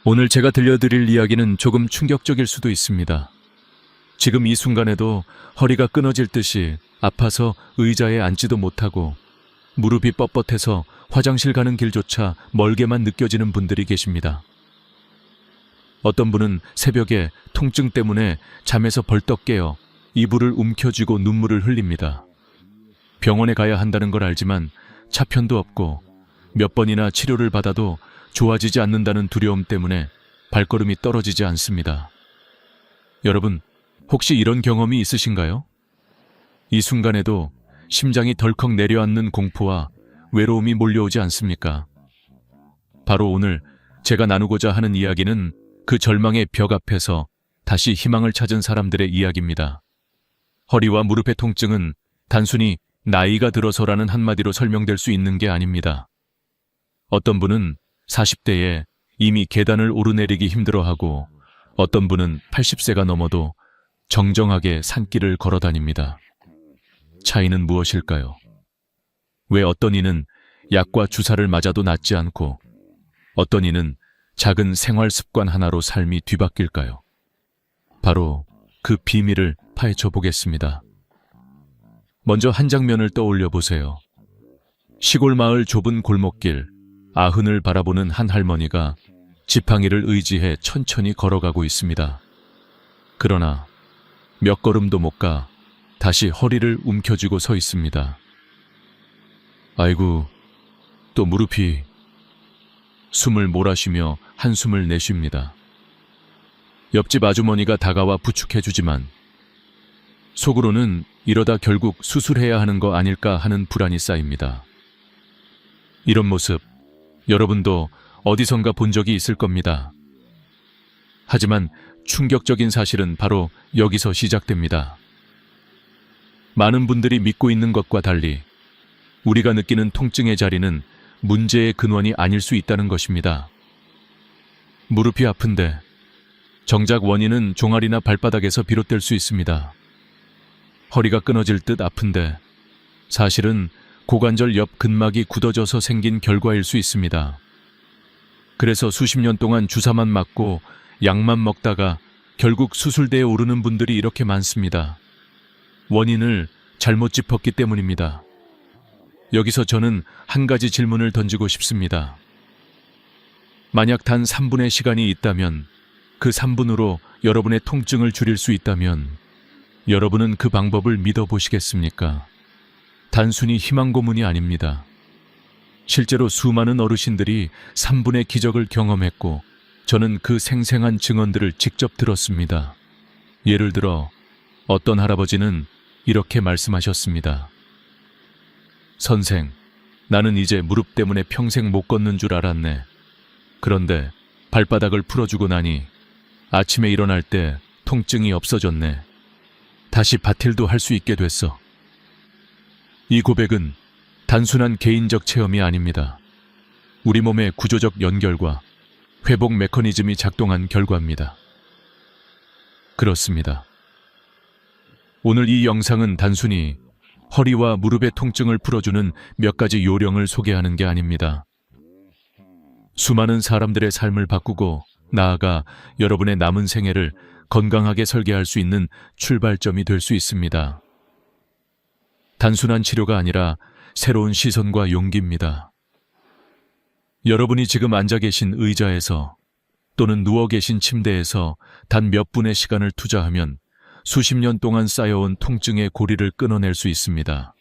오늘 제가 들려드릴 이야기는 조금 충격적일 수도 있습니다. 지금 이 순간에도 허리가 끊어질 듯이 아파서 의자에 앉지도 못하고 무릎이 뻣뻣해서 화장실 가는 길조차 멀게만 느껴지는 분들이 계십니다. 어떤 분은 새벽에 통증 때문에 잠에서 벌떡 깨어 이불을 움켜쥐고 눈물을 흘립니다. 병원에 가야 한다는 걸 알지만 차편도 없고 몇 번이나 치료를 받아도 좋아지지 않는다는 두려움 때문에 발걸음이 떨어지지 않습니다. 여러분, 혹시 이런 경험이 있으신가요? 이 순간에도 심장이 덜컥 내려앉는 공포와 외로움이 몰려오지 않습니까? 바로 오늘 제가 나누고자 하는 이야기는 그 절망의 벽 앞에서 다시 희망을 찾은 사람들의 이야기입니다. 허리와 무릎의 통증은 단순히 나이가 들어서라는 한마디로 설명될 수 있는 게 아닙니다. 어떤 분은 40대에 이미 계단을 오르내리기 힘들어하고 어떤 분은 80세가 넘어도 정정하게 산길을 걸어 다닙니다. 차이는 무엇일까요? 왜 어떤 이는 약과 주사를 맞아도 낫지 않고 어떤 이는 작은 생활 습관 하나로 삶이 뒤바뀔까요? 바로 그 비밀을 파헤쳐 보겠습니다. 먼저 한 장면을 떠올려 보세요. 시골 마을 좁은 골목길, 아흔을 바라보는 한 할머니가 지팡이를 의지해 천천히 걸어가고 있습니다. 그러나 몇 걸음도 못 가 다시 허리를 움켜쥐고 서 있습니다. 아이고, 또 무릎이... 숨을 몰아쉬며 한숨을 내쉽니다. 옆집 아주머니가 다가와 부축해주지만 속으로는 이러다 결국 수술해야 하는 거 아닐까 하는 불안이 쌓입니다. 이런 모습, 여러분도 어디선가 본 적이 있을 겁니다. 하지만 충격적인 사실은 바로 여기서 시작됩니다. 많은 분들이 믿고 있는 것과 달리 우리가 느끼는 통증의 자리는 문제의 근원이 아닐 수 있다는 것입니다. 무릎이 아픈데 정작 원인은 종아리나 발바닥에서 비롯될 수 있습니다. 허리가 끊어질 듯 아픈데 사실은 고관절 옆 근막이 굳어져서 생긴 결과일 수 있습니다. 그래서 수십 년 동안 주사만 맞고 약만 먹다가 결국 수술대에 오르는 분들이 이렇게 많습니다. 원인을 잘못 짚었기 때문입니다. 여기서 저는 한 가지 질문을 던지고 싶습니다. 만약 단 3분의 시간이 있다면, 그 3분으로 여러분의 통증을 줄일 수 있다면 여러분은 그 방법을 믿어보시겠습니까? 단순히 희망 고문이 아닙니다. 실제로 수많은 어르신들이 3분의 기적을 경험했고 저는 그 생생한 증언들을 직접 들었습니다. 예를 들어 어떤 할아버지는 이렇게 말씀하셨습니다. 선생, 나는 이제 무릎 때문에 평생 못 걷는 줄 알았네. 그런데 발바닥을 풀어주고 나니 아침에 일어날 때 통증이 없어졌네. 다시 밭일도 할 수 있게 됐어. 이 고백은 단순한 개인적 체험이 아닙니다. 우리 몸의 구조적 연결과 회복 메커니즘이 작동한 결과입니다. 그렇습니다. 오늘 이 영상은 단순히 허리와 무릎의 통증을 풀어주는 몇 가지 요령을 소개하는 게 아닙니다. 수많은 사람들의 삶을 바꾸고 나아가 여러분의 남은 생애를 건강하게 설계할 수 있는 출발점이 될 수 있습니다. 단순한 치료가 아니라 새로운 시선과 용기입니다. 여러분이 지금 앉아 계신 의자에서 또는 누워 계신 침대에서 단 몇 분의 시간을 투자하면 수십 년 동안 쌓여온 통증의 고리를 끊어낼 수 있습니다.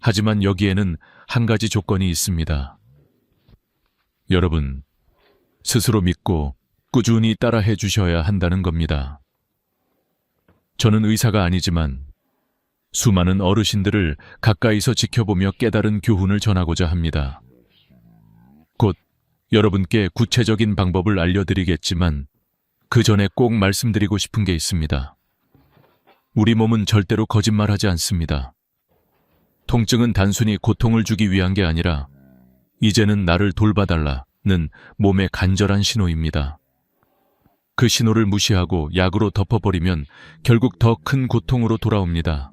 하지만 여기에는 한 가지 조건이 있습니다. 여러분, 스스로 믿고 꾸준히 따라해 주셔야 한다는 겁니다. 저는 의사가 아니지만 수많은 어르신들을 가까이서 지켜보며 깨달은 교훈을 전하고자 합니다. 곧 여러분께 구체적인 방법을 알려드리겠지만 그 전에 꼭 말씀드리고 싶은 게 있습니다. 우리 몸은 절대로 거짓말하지 않습니다. 통증은 단순히 고통을 주기 위한 게 아니라 이제는 나를 돌봐달라는 몸의 간절한 신호입니다. 그 신호를 무시하고 약으로 덮어버리면 결국 더 큰 고통으로 돌아옵니다.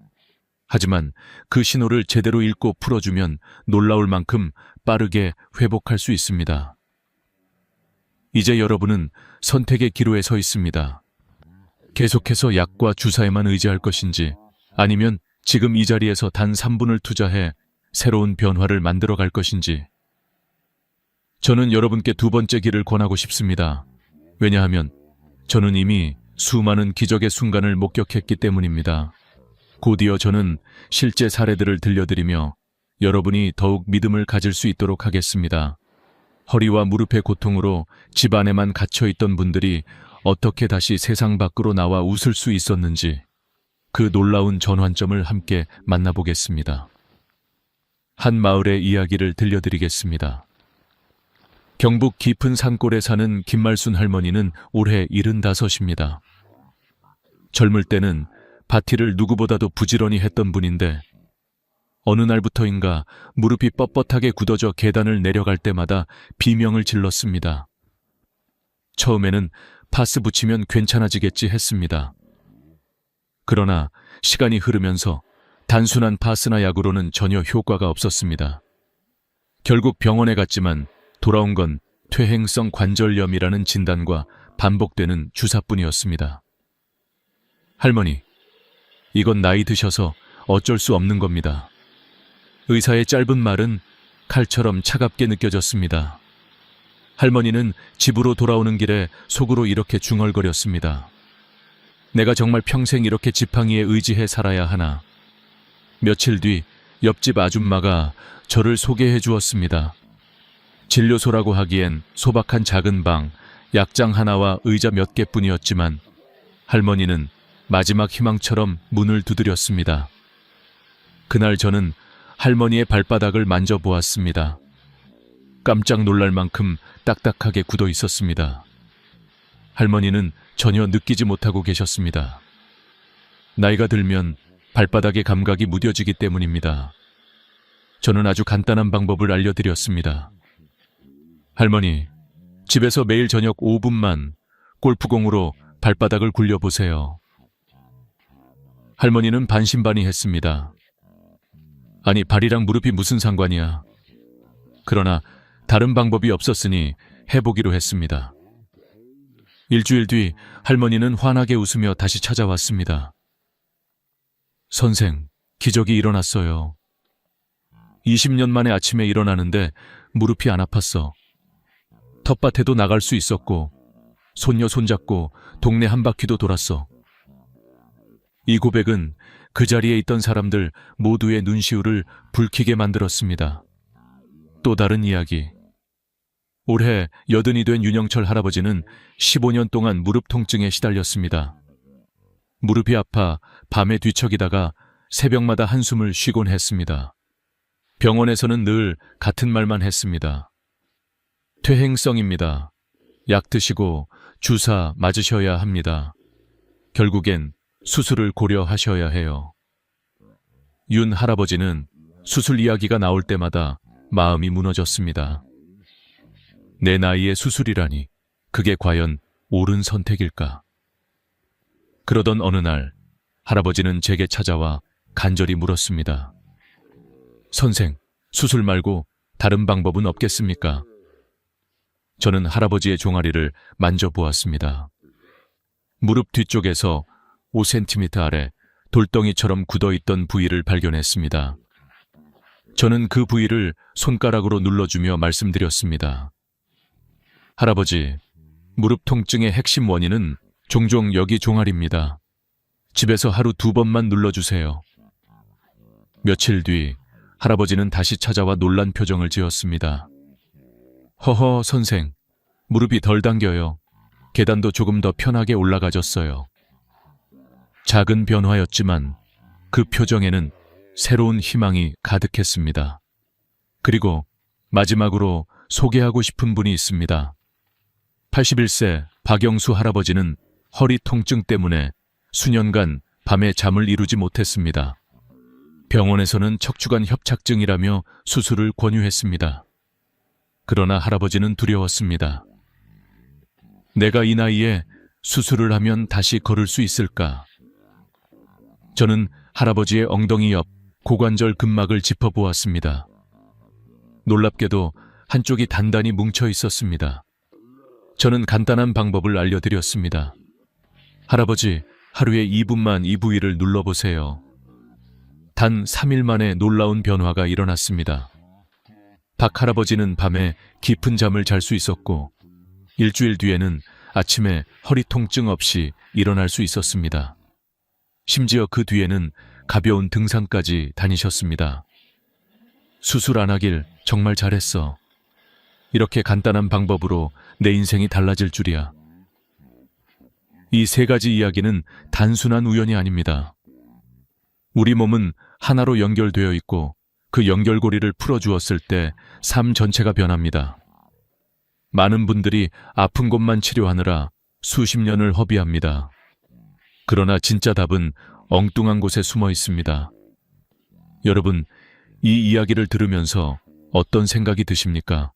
하지만 그 신호를 제대로 읽고 풀어주면 놀라울 만큼 빠르게 회복할 수 있습니다. 이제 여러분은 선택의 기로에 서 있습니다. 계속해서 약과 주사에만 의지할 것인지, 아니면 지금 이 자리에서 단 3분을 투자해 새로운 변화를 만들어 갈 것인지. 저는 여러분께 두 번째 길을 권하고 싶습니다. 왜냐하면 저는 이미 수많은 기적의 순간을 목격했기 때문입니다. 곧이어 저는 실제 사례들을 들려드리며 여러분이 더욱 믿음을 가질 수 있도록 하겠습니다. 허리와 무릎의 고통으로 집 안에만 갇혀있던 분들이 어떻게 다시 세상 밖으로 나와 웃을 수 있었는지, 그 놀라운 전환점을 함께 만나보겠습니다. 한 마을의 이야기를 들려드리겠습니다. 경북 깊은 산골에 사는 김말순 할머니는 올해 75입니다. 젊을 때는 밭일을 누구보다도 부지런히 했던 분인데 어느 날부터인가 무릎이 뻣뻣하게 굳어져 계단을 내려갈 때마다 비명을 질렀습니다. 처음에는 파스 붙이면 괜찮아지겠지 했습니다. 그러나 시간이 흐르면서 단순한 파스나 약으로는 전혀 효과가 없었습니다. 결국 병원에 갔지만 돌아온 건 퇴행성 관절염이라는 진단과 반복되는 주사뿐이었습니다. 할머니, 이건 나이 드셔서 어쩔 수 없는 겁니다. 의사의 짧은 말은 칼처럼 차갑게 느껴졌습니다. 할머니는 집으로 돌아오는 길에 속으로 이렇게 중얼거렸습니다. 내가 정말 평생 이렇게 지팡이에 의지해 살아야 하나. 며칠 뒤 옆집 아줌마가 저를 소개해 주었습니다. 진료소라고 하기엔 소박한 작은 방, 약장 하나와 의자 몇 개뿐이었지만 할머니는 마지막 희망처럼 문을 두드렸습니다. 그날 저는 할머니의 발바닥을 만져보았습니다. 깜짝 놀랄 만큼 딱딱하게 굳어 있었습니다. 할머니는 전혀 느끼지 못하고 계셨습니다. 나이가 들면 발바닥의 감각이 무뎌지기 때문입니다. 저는 아주 간단한 방법을 알려드렸습니다. 할머니, 집에서 매일 저녁 5분만 골프공으로 발바닥을 굴려보세요. 할머니는 반신반의했습니다. 아니, 발이랑 무릎이 무슨 상관이야. 그러나 다른 방법이 없었으니 해보기로 했습니다. 일주일 뒤 할머니는 환하게 웃으며 다시 찾아왔습니다. 선생, 기적이 일어났어요. 20년 만에 아침에 일어나는데 무릎이 안 아팠어. 텃밭에도 나갈 수 있었고 손녀 손잡고 동네 한 바퀴도 돌았어. 이 고백은 그 자리에 있던 사람들 모두의 눈시울을 붉히게 만들었습니다. 또 다른 이야기. 올해 80이 된 윤영철 할아버지는 15년 동안 무릎 통증에 시달렸습니다. 무릎이 아파 밤에 뒤척이다가 새벽마다 한숨을 쉬곤 했습니다. 병원에서는 늘 같은 말만 했습니다. 퇴행성입니다. 약 드시고 주사 맞으셔야 합니다. 결국엔 수술을 고려하셔야 해요. 윤 할아버지는 수술 이야기가 나올 때마다 마음이 무너졌습니다. 내 나이에 수술이라니, 그게 과연 옳은 선택일까? 그러던 어느 날 할아버지는 제게 찾아와 간절히 물었습니다. 선생, 수술 말고 다른 방법은 없겠습니까? 저는 할아버지의 종아리를 만져보았습니다. 무릎 뒤쪽에서 5cm 아래 돌덩이처럼 굳어있던 부위를 발견했습니다. 저는 그 부위를 손가락으로 눌러주며 말씀드렸습니다. 할아버지, 무릎 통증의 핵심 원인은 종종 여기 종아리입니다. 집에서 하루 2번만 눌러주세요. 며칠 뒤 할아버지는 다시 찾아와 놀란 표정을 지었습니다. 허허, 선생, 무릎이 덜 당겨요. 계단도 조금 더 편하게 올라가졌어요. 작은 변화였지만 그 표정에는 새로운 희망이 가득했습니다. 그리고 마지막으로 소개하고 싶은 분이 있습니다. 81세 박영수 할아버지는 허리 통증 때문에 수년간 밤에 잠을 이루지 못했습니다. 병원에서는 척추관 협착증이라며 수술을 권유했습니다. 그러나 할아버지는 두려웠습니다. 내가 이 나이에 수술을 하면 다시 걸을 수 있을까? 저는 할아버지의 엉덩이 옆 고관절 근막을 짚어보았습니다. 놀랍게도 한쪽이 단단히 뭉쳐 있었습니다. 저는 간단한 방법을 알려드렸습니다. 할아버지, 하루에 2분만 이 부위를 눌러보세요. 단 3일 만에 놀라운 변화가 일어났습니다. 박 할아버지는 밤에 깊은 잠을 잘 수 있었고, 일주일 뒤에는 아침에 허리 통증 없이 일어날 수 있었습니다. 심지어 그 뒤에는 가벼운 등산까지 다니셨습니다. 수술 안 하길 정말 잘했어. 이렇게 간단한 방법으로 내 인생이 달라질 줄이야. 이 세 가지 이야기는 단순한 우연이 아닙니다. 우리 몸은 하나로 연결되어 있고 그 연결고리를 풀어주었을 때 삶 전체가 변합니다. 많은 분들이 아픈 곳만 치료하느라 수십 년을 허비합니다. 그러나 진짜 답은 엉뚱한 곳에 숨어 있습니다. 여러분, 이 이야기를 들으면서 어떤 생각이 드십니까?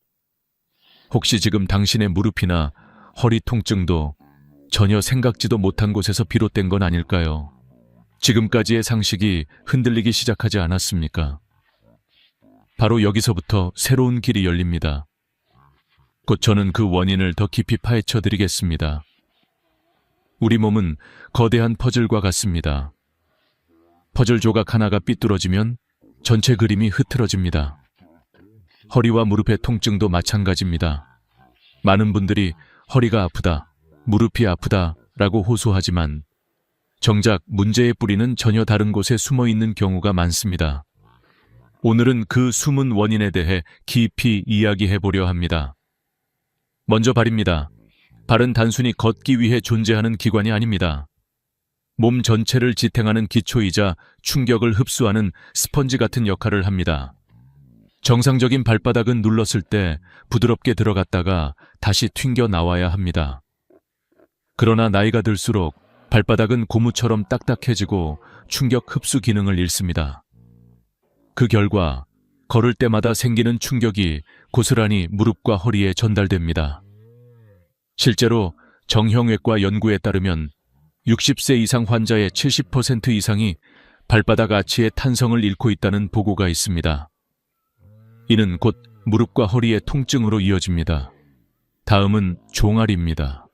혹시 지금 당신의 무릎이나 허리 통증도 전혀 생각지도 못한 곳에서 비롯된 건 아닐까요? 지금까지의 상식이 흔들리기 시작하지 않았습니까? 바로 여기서부터 새로운 길이 열립니다. 곧 저는 그 원인을 더 깊이 파헤쳐 드리겠습니다. 우리 몸은 거대한 퍼즐과 같습니다. 퍼즐 조각 하나가 삐뚤어지면 전체 그림이 흐트러집니다. 허리와 무릎의 통증도 마찬가지입니다. 많은 분들이 허리가 아프다, 무릎이 아프다 라고 호소하지만 정작 문제의 뿌리는 전혀 다른 곳에 숨어 있는 경우가 많습니다. 오늘은 그 숨은 원인에 대해 깊이 이야기해 보려 합니다. 먼저 발입니다. 발은 단순히 걷기 위해 존재하는 기관이 아닙니다. 몸 전체를 지탱하는 기초이자 충격을 흡수하는 스펀지 같은 역할을 합니다. 정상적인 발바닥은 눌렀을 때 부드럽게 들어갔다가 다시 튕겨 나와야 합니다. 그러나 나이가 들수록 발바닥은 고무처럼 딱딱해지고 충격 흡수 기능을 잃습니다. 그 결과 걸을 때마다 생기는 충격이 고스란히 무릎과 허리에 전달됩니다. 실제로 정형외과 연구에 따르면 60세 이상 환자의 70% 이상이 발바닥 아치의 탄성을 잃고 있다는 보고가 있습니다. 이는 곧 무릎과 허리의 통증으로 이어집니다. 다음은 종아리입니다.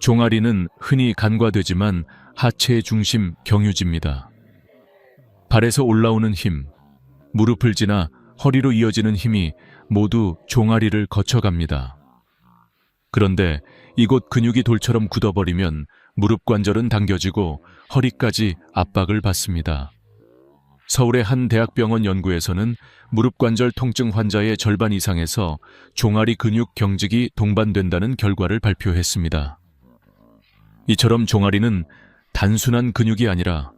종아리는 흔히 간과되지만 하체의 중심 경유지입니다. 발에서 올라오는 힘, 무릎을 지나 허리로 이어지는 힘이 모두 종아리를 거쳐갑니다. 그런데 이곳 근육이 돌처럼 굳어버리면 무릎 관절은 당겨지고 허리까지 압박을 받습니다. 서울의 한 대학병원 연구에서는 무릎 관절 통증 환자의 절반 이상에서 종아리 근육 경직이 동반된다는 결과를 발표했습니다. 이처럼 종아리는 단순한 근육이 아니라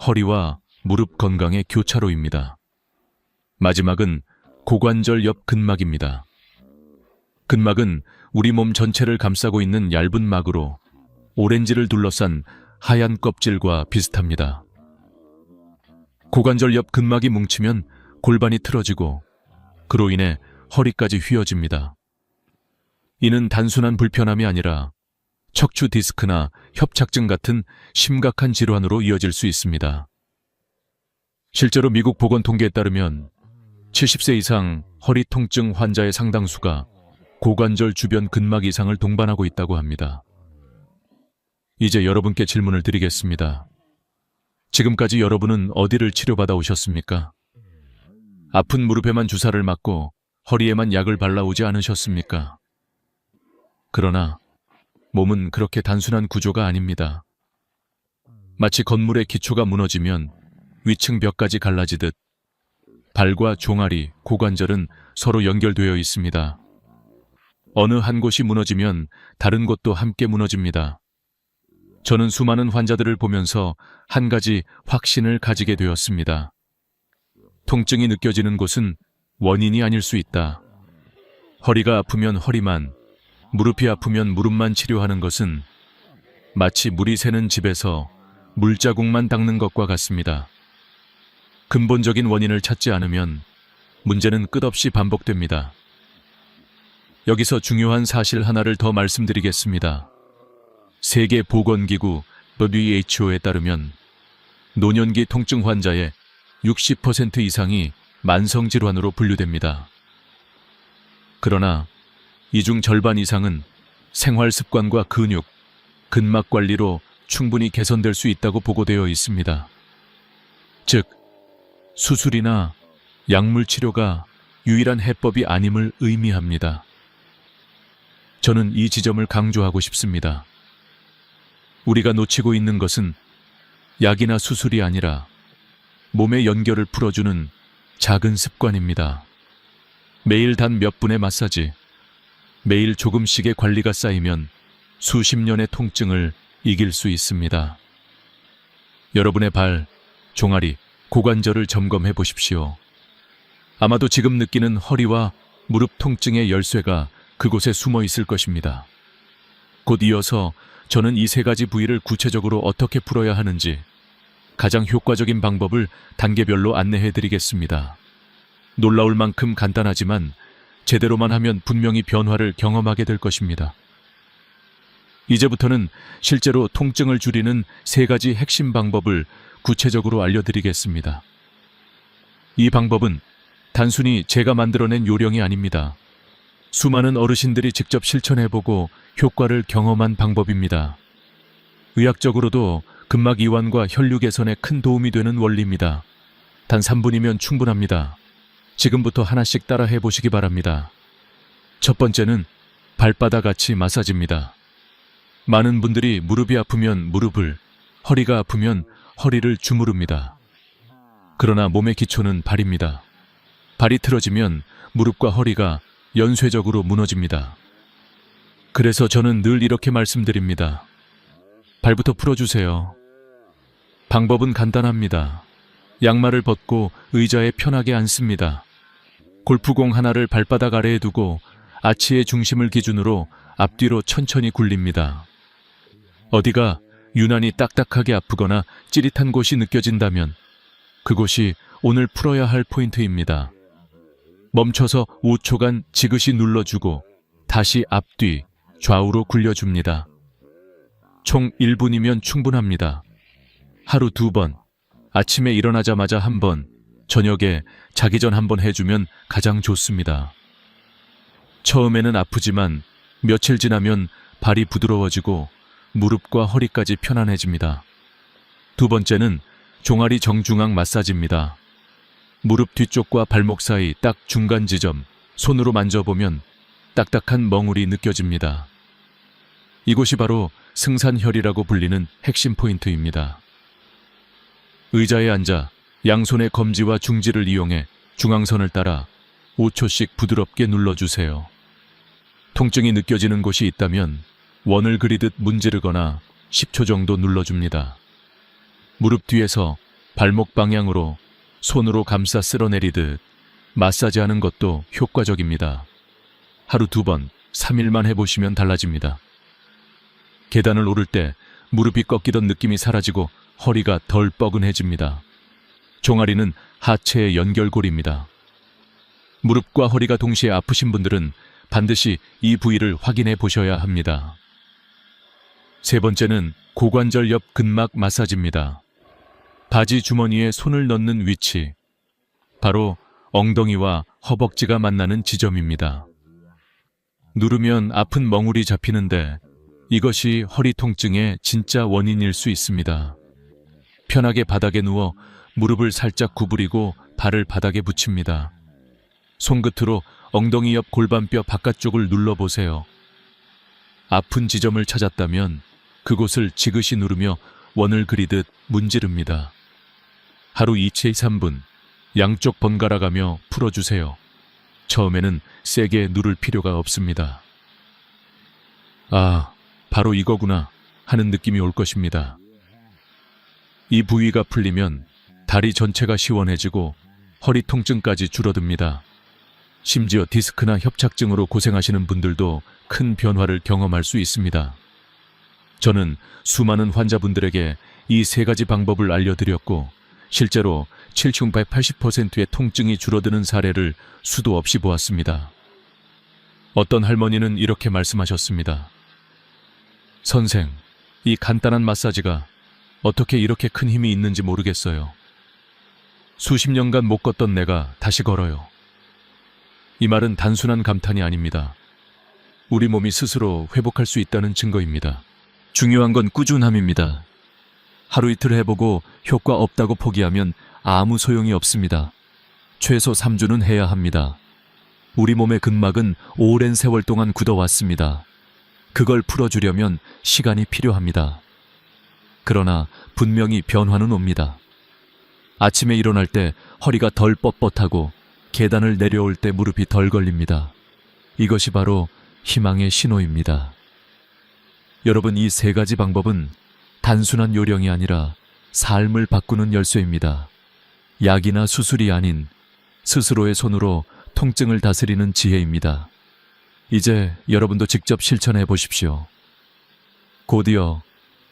허리와 무릎 건강의 교차로입니다. 마지막은 고관절 옆 근막입니다. 근막은 우리 몸 전체를 감싸고 있는 얇은 막으로 오렌지를 둘러싼 하얀 껍질과 비슷합니다. 고관절 옆 근막이 뭉치면 골반이 틀어지고 그로 인해 허리까지 휘어집니다. 이는 단순한 불편함이 아니라 척추 디스크나 협착증 같은 심각한 질환으로 이어질 수 있습니다. 실제로 미국 보건 통계에 따르면 70세 이상 허리 통증 환자의 상당수가 고관절 주변 근막 이상을 동반하고 있다고 합니다. 이제 여러분께 질문을 드리겠습니다. 지금까지 여러분은 어디를 치료받아 오셨습니까? 아픈 무릎에만 주사를 맞고 허리에만 약을 발라오지 않으셨습니까? 그러나 몸은 그렇게 단순한 구조가 아닙니다. 마치 건물의 기초가 무너지면 위층 벽까지 갈라지듯 발과 종아리, 고관절은 서로 연결되어 있습니다. 어느 한 곳이 무너지면 다른 곳도 함께 무너집니다. 저는 수많은 환자들을 보면서 한 가지 확신을 가지게 되었습니다. 통증이 느껴지는 곳은 원인이 아닐 수 있다. 허리가 아프면 허리만, 무릎이 아프면 무릎만 치료하는 것은 마치 물이 새는 집에서 물자국만 닦는 것과 같습니다. 근본적인 원인을 찾지 않으면 문제는 끝없이 반복됩니다. 여기서 중요한 사실 하나를 더 말씀드리겠습니다. 세계보건기구 WHO에 따르면 노년기 통증 환자의 60% 이상이 만성질환으로 분류됩니다. 그러나 이 중 절반 이상은 생활 습관과 근육, 근막 관리로 충분히 개선될 수 있다고 보고되어 있습니다. 즉, 수술이나 약물 치료가 유일한 해법이 아님을 의미합니다. 저는 이 지점을 강조하고 싶습니다. 우리가 놓치고 있는 것은 약이나 수술이 아니라 몸의 연결을 풀어주는 작은 습관입니다. 매일 단 몇 분의 마사지, 매일 조금씩의 관리가 쌓이면 수십 년의 통증을 이길 수 있습니다. 여러분의 발, 종아리, 고관절을 점검해 보십시오. 아마도 지금 느끼는 허리와 무릎 통증의 열쇠가 그곳에 숨어 있을 것입니다. 곧 이어서 저는 이 세 가지 부위를 구체적으로 어떻게 풀어야 하는지 가장 효과적인 방법을 단계별로 안내해 드리겠습니다. 놀라울 만큼 간단하지만 제대로만 하면 분명히 변화를 경험하게 될 것입니다. 이제부터는 실제로 통증을 줄이는 세 가지 핵심 방법을 구체적으로 알려드리겠습니다. 이 방법은 단순히 제가 만들어낸 요령이 아닙니다. 수많은 어르신들이 직접 실천해보고 효과를 경험한 방법입니다. 의학적으로도 근막 이완과 혈류 개선에 큰 도움이 되는 원리입니다. 단 3분이면 충분합니다. 지금부터 하나씩 따라 해보시기 바랍니다. 첫 번째는 발바닥 아치 마사지입니다. 많은 분들이 무릎이 아프면 무릎을, 허리가 아프면 허리를 주무릅니다. 그러나 몸의 기초는 발입니다. 발이 틀어지면 무릎과 허리가 연쇄적으로 무너집니다. 그래서 저는 늘 이렇게 말씀드립니다. 발부터 풀어주세요. 방법은 간단합니다. 양말을 벗고 의자에 편하게 앉습니다. 골프공 하나를 발바닥 아래에 두고 아치의 중심을 기준으로 앞뒤로 천천히 굴립니다. 어디가 유난히 딱딱하게 아프거나 찌릿한 곳이 느껴진다면 그곳이 오늘 풀어야 할 포인트입니다. 멈춰서 5초간 지그시 눌러주고 다시 앞뒤, 좌우로 굴려줍니다. 총 1분이면 충분합니다. 하루 2번, 아침에 일어나자마자 1번, 저녁에 자기 전 1번 해주면 가장 좋습니다. 처음에는 아프지만 며칠 지나면 발이 부드러워지고 무릎과 허리까지 편안해집니다. 두 번째는 종아리 정중앙 마사지입니다. 무릎 뒤쪽과 발목 사이 딱 중간 지점, 손으로 만져보면 딱딱한 멍울이 느껴집니다. 이곳이 바로 승산혈이라고 불리는 핵심 포인트입니다. 의자에 앉아 양손의 검지와 중지를 이용해 중앙선을 따라 5초씩 부드럽게 눌러주세요. 통증이 느껴지는 곳이 있다면 원을 그리듯 문지르거나 10초 정도 눌러줍니다. 무릎 뒤에서 발목 방향으로 손으로 감싸 쓸어내리듯 마사지하는 것도 효과적입니다. 하루 2번, 3일만 해보시면 달라집니다. 계단을 오를 때 무릎이 꺾이던 느낌이 사라지고 허리가 덜 뻐근해집니다. 종아리는 하체의 연결고리입니다. 무릎과 허리가 동시에 아프신 분들은 반드시 이 부위를 확인해 보셔야 합니다. 세 번째는 고관절 옆 근막 마사지입니다. 바지 주머니에 손을 넣는 위치, 바로 엉덩이와 허벅지가 만나는 지점입니다. 누르면 아픈 멍울이 잡히는데 이것이 허리 통증의 진짜 원인일 수 있습니다. 편하게 바닥에 누워 무릎을 살짝 구부리고 발을 바닥에 붙입니다. 손끝으로 엉덩이 옆 골반뼈 바깥쪽을 눌러보세요. 아픈 지점을 찾았다면 그곳을 지그시 누르며 원을 그리듯 문지릅니다. 하루 2채 3분, 양쪽 번갈아 가며 풀어주세요. 처음에는 세게 누를 필요가 없습니다. 아, 바로 이거구나 하는 느낌이 올 것입니다. 이 부위가 풀리면 다리 전체가 시원해지고 허리 통증까지 줄어듭니다. 심지어 디스크나 협착증으로 고생하시는 분들도 큰 변화를 경험할 수 있습니다. 저는 수많은 환자분들에게 이 세 가지 방법을 알려드렸고 실제로 70~80%의 통증이 줄어드는 사례를 수도 없이 보았습니다. 어떤 할머니는 이렇게 말씀하셨습니다. 선생, 이 간단한 마사지가 어떻게 이렇게 큰 힘이 있는지 모르겠어요. 수십 년간 못 걷던 내가 다시 걸어요. 이 말은 단순한 감탄이 아닙니다. 우리 몸이 스스로 회복할 수 있다는 증거입니다. 중요한 건 꾸준함입니다. 하루 이틀 해보고 효과 없다고 포기하면 아무 소용이 없습니다. 최소 3주는 해야 합니다. 우리 몸의 근막은 오랜 세월 동안 굳어왔습니다. 그걸 풀어주려면 시간이 필요합니다. 그러나 분명히 변화는 옵니다. 아침에 일어날 때 허리가 덜 뻣뻣하고 계단을 내려올 때 무릎이 덜 걸립니다. 이것이 바로 희망의 신호입니다. 여러분, 이 세 가지 방법은 단순한 요령이 아니라 삶을 바꾸는 열쇠입니다. 약이나 수술이 아닌 스스로의 손으로 통증을 다스리는 지혜입니다. 이제 여러분도 직접 실천해 보십시오. 곧이어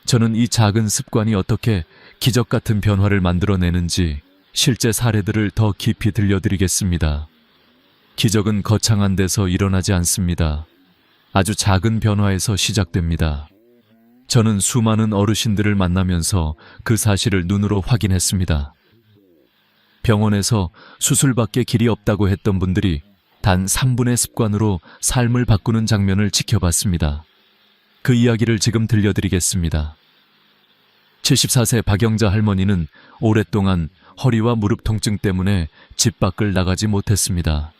저는 이 작은 습관이 어떻게 기적 같은 변화를 만들어내는지 실제 사례들을 더 깊이 들려드리겠습니다. 기적은 거창한 데서 일어나지 않습니다. 아주 작은 변화에서 시작됩니다. 저는 수많은 어르신들을 만나면서 그 사실을 눈으로 확인했습니다. 병원에서 수술밖에 길이 없다고 했던 분들이 단 3분의 습관으로 삶을 바꾸는 장면을 지켜봤습니다. 그 이야기를 지금 들려드리겠습니다. 74세 박영자 할머니는 오랫동안 허리와 무릎 통증 때문에 집 밖을 나가지 못했습니다.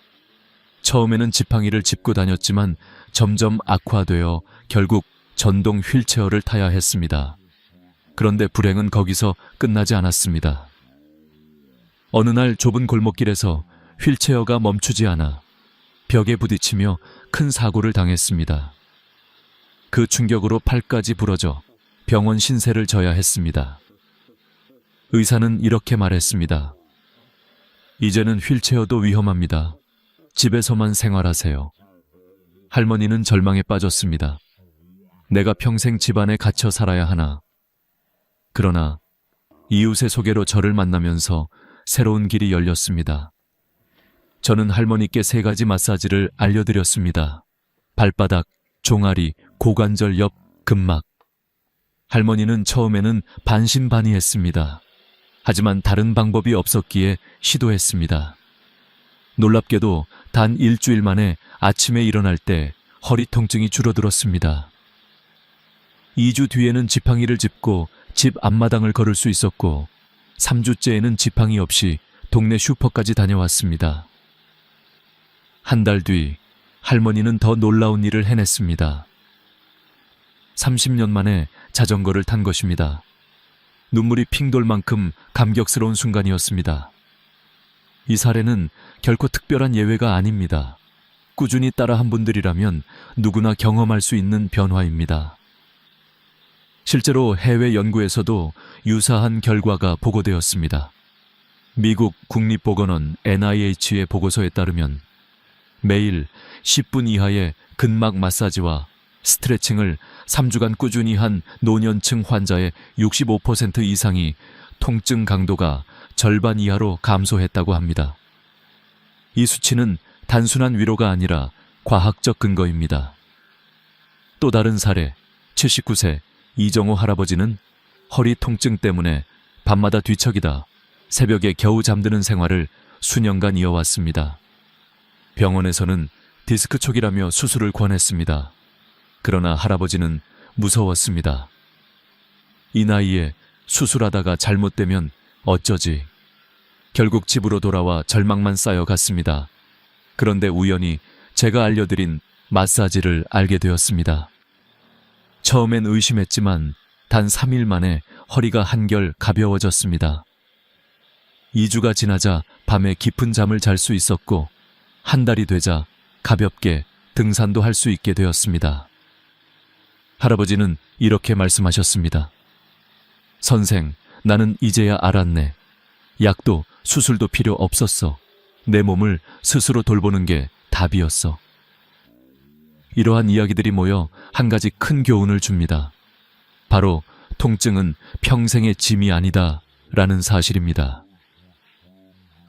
처음에는 지팡이를 짚고 다녔지만 점점 악화되어 결국 전동 휠체어를 타야 했습니다. 그런데 불행은 거기서 끝나지 않았습니다. 어느 날 좁은 골목길에서 휠체어가 멈추지 않아 벽에 부딪히며 큰 사고를 당했습니다. 그 충격으로 팔까지 부러져 병원 신세를 져야 했습니다. 의사는 이렇게 말했습니다. 이제는 휠체어도 위험합니다. 집에서만 생활하세요. 할머니는 절망에 빠졌습니다. 내가 평생 집안에 갇혀 살아야 하나. 그러나 이웃의 소개로 저를 만나면서 새로운 길이 열렸습니다. 저는 할머니께 3가지 마사지를 알려드렸습니다. 발바닥, 종아리, 고관절 옆, 근막. 할머니는 처음에는 반신반의했습니다. 하지만 다른 방법이 없었기에 시도했습니다. 놀랍게도 단 일주일 만에 아침에 일어날 때 허리 통증이 줄어들었습니다. 2주 뒤에는 지팡이를 짚고 집 앞마당을 걸을 수 있었고 3주째에는 지팡이 없이 동네 슈퍼까지 다녀왔습니다. 한 달 뒤 할머니는 더 놀라운 일을 해냈습니다. 30년 만에 자전거를 탄 것입니다. 눈물이 핑 돌 만큼 감격스러운 순간이었습니다. 이 사례는 결코 특별한 예외가 아닙니다. 꾸준히 따라한 분들이라면 누구나 경험할 수 있는 변화입니다. 실제로 해외 연구에서도 유사한 결과가 보고되었습니다. 미국 국립보건원 NIH의 보고서에 따르면 매일 10분 이하의 근막 마사지와 스트레칭을 3주간 꾸준히 한 노년층 환자의 65% 이상이 통증 강도가 절반 이하로 감소했다고 합니다. 이 수치는 단순한 위로가 아니라 과학적 근거입니다. 또 다른 사례, 79세 이정호 할아버지는 허리 통증 때문에 밤마다 뒤척이다 새벽에 겨우 잠드는 생활을 수년간 이어왔습니다. 병원에서는 디스크 초기라며 수술을 권했습니다. 그러나 할아버지는 무서웠습니다. 이 나이에 수술하다가 잘못되면 어쩌지. 결국 집으로 돌아와 절망만 쌓여갔습니다. 그런데 우연히 제가 알려드린 마사지를 알게 되었습니다. 처음엔 의심했지만 단 3일 만에 허리가 한결 가벼워졌습니다. 2주가 지나자 밤에 깊은 잠을 잘 수 있었고 한 달이 되자 가볍게 등산도 할 수 있게 되었습니다. 할아버지는 이렇게 말씀하셨습니다. 선생, 나는 이제야 알았네. 약도 수술도 필요 없었어. 내 몸을 스스로 돌보는 게 답이었어. 이러한 이야기들이 모여 한 가지 큰 교훈을 줍니다. 바로 통증은 평생의 짐이 아니다 라는 사실입니다.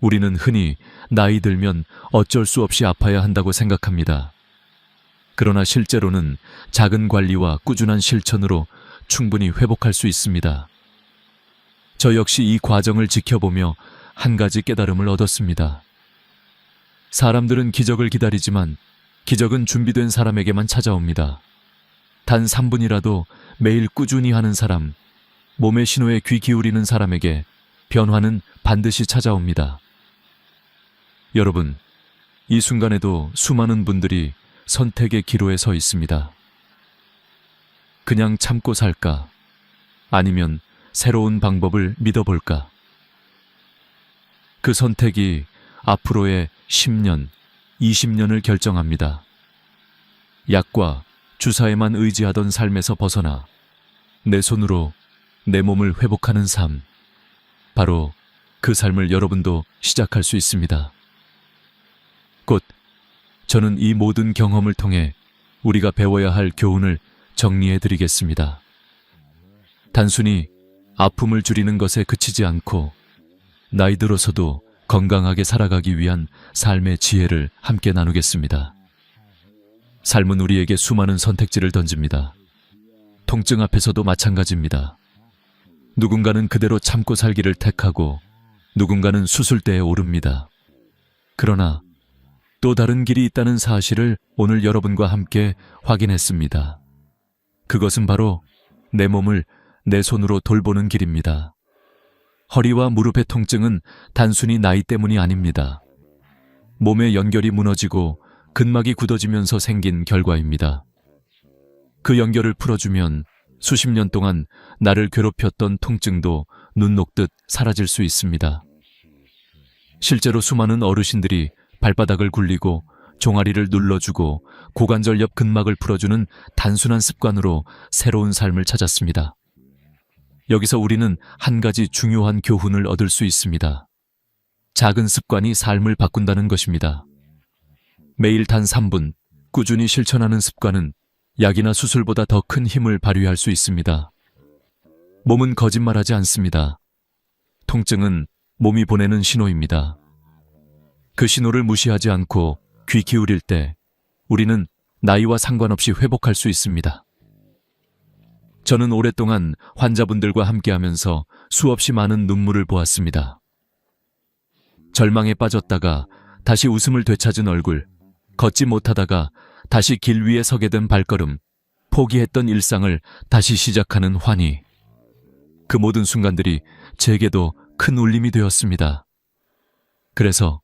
우리는 흔히 나이 들면 어쩔 수 없이 아파야 한다고 생각합니다. 그러나 실제로는 작은 관리와 꾸준한 실천으로 충분히 회복할 수 있습니다. 저 역시 이 과정을 지켜보며 한 가지 깨달음을 얻었습니다. 사람들은 기적을 기다리지만 기적은 준비된 사람에게만 찾아옵니다. 단 3분이라도 매일 꾸준히 하는 사람, 몸의 신호에 귀 기울이는 사람에게 변화는 반드시 찾아옵니다. 여러분, 이 순간에도 수많은 분들이 선택의 기로에 서 있습니다. 그냥 참고 살까? 아니면 새로운 방법을 믿어볼까? 그 선택이 앞으로의 10년, 20년을 결정합니다. 약과 주사에만 의지하던 삶에서 벗어나 내 손으로 내 몸을 회복하는 삶, 바로 그 삶을 여러분도 시작할 수 있습니다. 곧 저는 이 모든 경험을 통해 우리가 배워야 할 교훈을 정리해 드리겠습니다. 단순히 아픔을 줄이는 것에 그치지 않고 나이 들어서도 건강하게 살아가기 위한 삶의 지혜를 함께 나누겠습니다. 삶은 우리에게 수많은 선택지를 던집니다. 통증 앞에서도 마찬가지입니다. 누군가는 그대로 참고 살기를 택하고 누군가는 수술대에 오릅니다. 그러나 또 다른 길이 있다는 사실을 오늘 여러분과 함께 확인했습니다. 그것은 바로 내 몸을 내 손으로 돌보는 길입니다. 허리와 무릎의 통증은 단순히 나이 때문이 아닙니다. 몸의 연결이 무너지고 근막이 굳어지면서 생긴 결과입니다. 그 연결을 풀어주면 수십 년 동안 나를 괴롭혔던 통증도 눈 녹듯 사라질 수 있습니다. 실제로 수많은 어르신들이 발바닥을 굴리고 종아리를 눌러주고 고관절 옆 근막을 풀어주는 단순한 습관으로 새로운 삶을 찾았습니다. 여기서 우리는 한 가지 중요한 교훈을 얻을 수 있습니다. 작은 습관이 삶을 바꾼다는 것입니다. 매일 단 3분 꾸준히 실천하는 습관은 약이나 수술보다 더 큰 힘을 발휘할 수 있습니다. 몸은 거짓말하지 않습니다. 통증은 몸이 보내는 신호입니다. 그 신호를 무시하지 않고 귀 기울일 때 우리는 나이와 상관없이 회복할 수 있습니다. 저는 오랫동안 환자분들과 함께하면서 수없이 많은 눈물을 보았습니다. 절망에 빠졌다가 다시 웃음을 되찾은 얼굴, 걷지 못하다가 다시 길 위에 서게 된 발걸음, 포기했던 일상을 다시 시작하는 환희. 그 모든 순간들이 제게도 큰 울림이 되었습니다. 그래서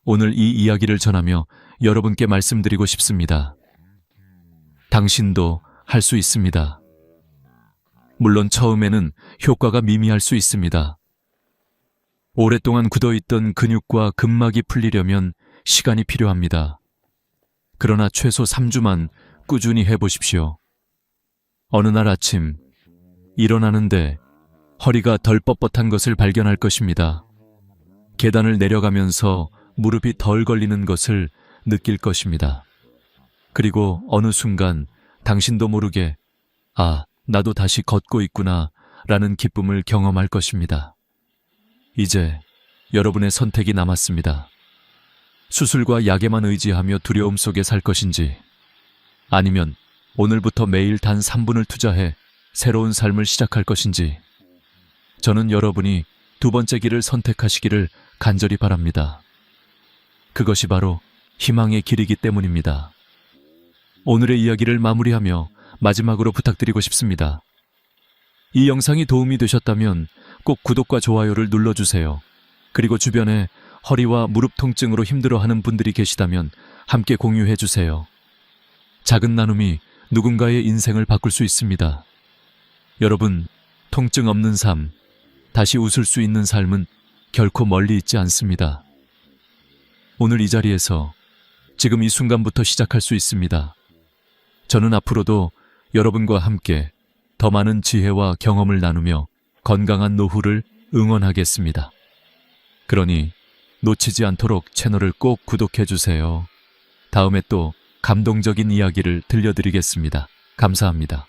오늘 이 이야기를 전하며 여러분께 말씀드리고 싶습니다. 당신도 할 수 있습니다. 물론 처음에는 효과가 미미할 수 있습니다. 오랫동안 굳어있던 근육과 근막이 풀리려면 시간이 필요합니다. 그러나 최소 3주만 꾸준히 해보십시오. 어느 날 아침 일어나는데 허리가 덜 뻣뻣한 것을 발견할 것입니다. 계단을 내려가면서 무릎이 덜 걸리는 것을 느낄 것입니다. 그리고 어느 순간 당신도 모르게 아, 나도 다시 걷고 있구나 라는 기쁨을 경험할 것입니다. 이제 여러분의 선택이 남았습니다. 수술과 약에만 의지하며 두려움 속에 살 것인지, 아니면 오늘부터 매일 단 3분을 투자해 새로운 삶을 시작할 것인지, 저는 여러분이 두 번째 길을 선택하시기를 간절히 바랍니다. 그것이 바로 희망의 길이기 때문입니다. 오늘의 이야기를 마무리하며 마지막으로 부탁드리고 싶습니다. 이 영상이 도움이 되셨다면 꼭 구독과 좋아요를 눌러주세요. 그리고 주변에 허리와 무릎 통증으로 힘들어하는 분들이 계시다면 함께 공유해주세요. 작은 나눔이 누군가의 인생을 바꿀 수 있습니다. 여러분, 통증 없는 삶, 다시 웃을 수 있는 삶은 결코 멀리 있지 않습니다. 오늘 이 자리에서 지금 이 순간부터 시작할 수 있습니다. 저는 앞으로도 여러분과 함께 더 많은 지혜와 경험을 나누며 건강한 노후를 응원하겠습니다. 그러니 놓치지 않도록 채널을 꼭 구독해주세요. 다음에 또 감동적인 이야기를 들려드리겠습니다. 감사합니다.